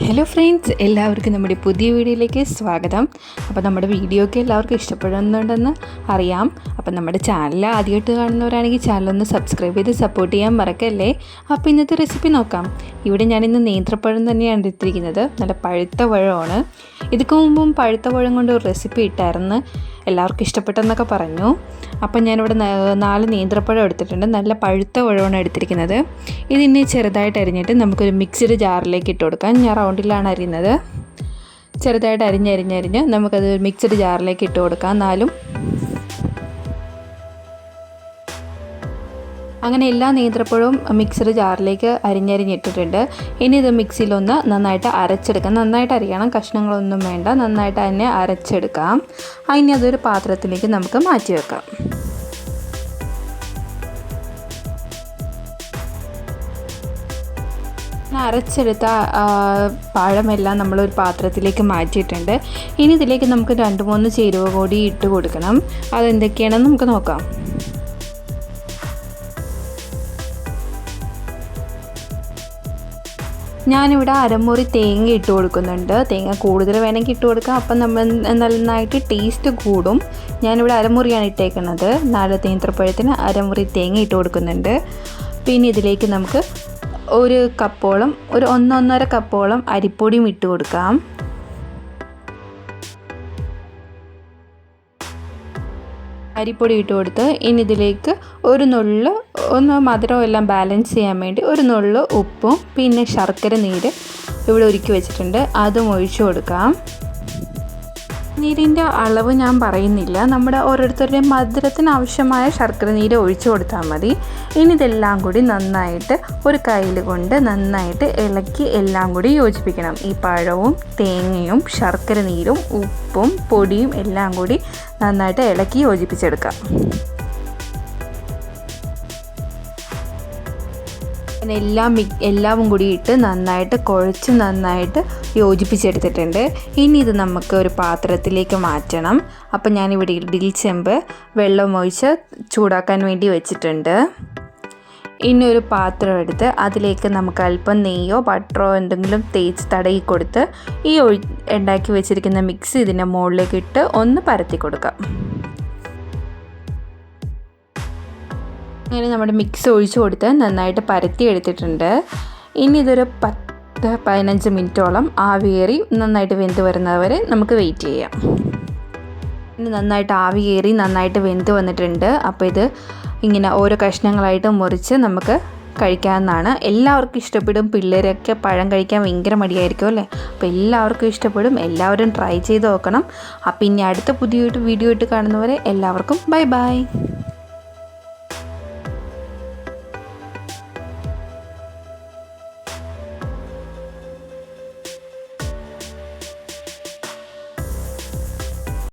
Hello friends, എല്ലാവർക്കും നമ്മുടെ പുതിയ വീഡിയോയിലേക്ക് സ്വാഗതം. അപ്പോൾ നമ്മുടെ വീഡിയോ ഒക്കെ എല്ലാവർക്കും ഇഷ്ടപ്പെടുന്നുണ്ടെന്ന് അറിയാം. അപ്പോൾ നമ്മുടെ ചാനൽ ആദ്യമായിട്ട് കാണുന്നവരാണെങ്കിൽ ചാനലൊന്ന് സബ്സ്ക്രൈബ് ചെയ്ത് സപ്പോർട്ട് ചെയ്യാൻ മറക്കല്ലേ. അപ്പോൾ ഇന്നത്തെ റെസിപ്പി നോക്കാം. ഇവിടെ ഞാനിന്ന് നേന്ത്രപ്പഴം തന്നെയാണ് എടുത്തിരിക്കുന്നത്. നല്ല പഴുത്ത പഴമാണ്. ഇതിക്ക് മുമ്പും പഴുത്ത പഴം കൊണ്ട് ഒരു റെസിപ്പി ഇട്ടായിരുന്നു, എല്ലാവർക്കും ഇഷ്ടപ്പെട്ടെന്നൊക്കെ പറഞ്ഞു. അപ്പം ഞാനിവിടെ 4 നേന്ത്രപ്പഴം എടുത്തിട്ടുണ്ട്. നല്ല പഴുത്ത പഴമാണ് എടുത്തിരിക്കുന്നത്. ഇതിനെ ചെറുതായിട്ട് അരിഞ്ഞിട്ട് നമുക്കൊരു മിക്സിയുടെ ജാറിലേക്ക് ഇട്ട് കൊടുക്കാം. ഞാൻ റൗണ്ടിലാണ് അരിയുന്നത്. ചെറുതായിട്ട് അരിഞ്ഞ് നമുക്കത് മിക്സിയുടെ ജാറിലേക്ക് ഇട്ട് കൊടുക്കാം. അങ്ങനെ എല്ലാ നേന്ത്രപ്പഴവും മിക്സിയുടെ ജാറിലേക്ക് അരിഞ്ഞിട്ടിട്ടുണ്ട്. ഇനി ഇത് മിക്സിയിലൊന്ന് നന്നായിട്ട് അരച്ചെടുക്കാം. നന്നായിട്ട് അരിയണം, കഷ്ണങ്ങളൊന്നും വേണ്ട, നന്നായിട്ട് തന്നെ അരച്ചെടുക്കാം. ഇനി അതൊരു പാത്രത്തിലേക്ക് നമുക്ക് മാറ്റി വെക്കാം. അരച്ചെടുത്ത പഴമെല്ലാം നമ്മളൊരു പാത്രത്തിലേക്ക് മാറ്റിയിട്ടുണ്ട്. ഇനി ഇതിലേക്ക് നമുക്ക് 2-3 ചേരുവ കൂടി ഇട്ട് കൊടുക്കണം. അതെന്തൊക്കെയാണെന്ന് നമുക്ക് നോക്കാം. ഞാനിവിടെ അരമുറി തേങ്ങ ഇട്ട് കൊടുക്കുന്നുണ്ട്. തേങ്ങ കൂടുതൽ വേണമെങ്കിൽ ഇട്ട് കൊടുക്കാം, അപ്പം നമ്മൾ നന്നായിട്ട് ടേസ്റ്റ് കൂടും. ഞാനിവിടെ അരമുറിയാണ് ഇട്ടേക്കുന്നത്. 4 നേന്ത്രപ്പഴത്തിന് അരമുറി തേങ്ങ ഇട്ട് കൊടുക്കുന്നുണ്ട്. പിന്നെ ഇതിലേക്ക് നമുക്ക് ഒരു 1-1.5 കപ്പോളം അരിപ്പൊടിയും ഇട്ട് കൊടുക്കാം. അരിപ്പൊടി ഇട്ട് കൊടുത്ത് ഇനി ഇതിലേക്ക് ഒന്ന് മധുരം എല്ലാം ബാലൻസ് ചെയ്യാൻ വേണ്ടി ഒരു നുള്ളു ഉപ്പും പിന്നെ ശർക്കര നീര് ഇവിടെ ഒരുക്കി വെച്ചിട്ടുണ്ട്, അതും ഒഴിച്ചു കൊടുക്കാം. നീരിൻ്റെ അളവ് ഞാൻ പറയുന്നില്ല, നമ്മുടെ ഓരോരുത്തരുടെയും മധുരത്തിന് ആവശ്യമായ ശർക്കര നീര് ഒഴിച്ചു കൊടുത്താൽ മതി. ഇനി ഇതെല്ലാം കൂടി നന്നായിട്ട് ഒരു കയ്യിൽ കൊണ്ട് നന്നായിട്ട് ഇളക്കി എല്ലാം കൂടി യോജിപ്പിക്കണം. ഈ പഴവും തേങ്ങയും ശർക്കര നീരും ഉപ്പും പൊടിയും എല്ലാം കൂടി നന്നായിട്ട് ഇളക്കി യോജിപ്പിച്ചെടുക്കാം. എല്ലാം കൂടി ഇട്ട് നന്നായിട്ട് കുഴച്ച് നന്നായിട്ട് യോജിപ്പിച്ചെടുത്തിട്ടുണ്ട്. ഇനി ഇത് നമുക്ക് ഒരു പാത്രത്തിലേക്ക് മാറ്റണം. അപ്പം ഞാനിവിടെ ഇഡ്ഡലി ചെമ്പ് വെള്ളം ഒഴിച്ച് ചൂടാക്കാൻ വേണ്ടി വെച്ചിട്ടുണ്ട്. ഇനി ഒരു പാത്രം എടുത്ത് അതിലേക്ക് നമുക്ക് അല്പം നെയ്യോ ബട്ടറോ എന്തെങ്കിലും തേച്ച് തടയി കൊടുത്ത് ഈ ഉണ്ടാക്കി വെച്ചിരിക്കുന്ന മിക്സ് ഇതിൻ്റെ മുകളിലേക്ക് ഇട്ട് ഒന്ന് പരത്തി കൊടുക്കാം. അങ്ങനെ നമ്മുടെ മിക്സ് ഒഴിച്ചു കൊടുത്ത് നന്നായിട്ട് പരത്തി എടുത്തിട്ടുണ്ട്. ഇനി ഇതൊരു 10-15 മിനിറ്റോളം ആവിയേറി നന്നായിട്ട് വെന്ത് വരുന്നവരെ നമുക്ക് വെയിറ്റ് ചെയ്യാം. ഇനി നന്നായിട്ട് ആവിയേറി നന്നായിട്ട് വെന്ത് വന്നിട്ടുണ്ട്. അപ്പോൾ ഇത് ഇങ്ങനെ ഓരോ കഷ്ണങ്ങളായിട്ട് മുറിച്ച് നമുക്ക് കഴിക്കാവുന്നതാണ്. എല്ലാവർക്കും ഇഷ്ടപ്പെടും. പിള്ളേരൊക്കെ പഴം കഴിക്കാൻ ഭയങ്കര മടിയായിരിക്കും അല്ലേ. അപ്പോൾ എല്ലാവർക്കും ഇഷ്ടപ്പെടും. എല്ലാവരും ട്രൈ ചെയ്ത് നോക്കണം. അപ്പോൾ ഇനി അടുത്ത പുതിയൊരു വീഡിയോ ഇട്ട് കാണുന്നവരെ എല്ലാവർക്കും ബൈ.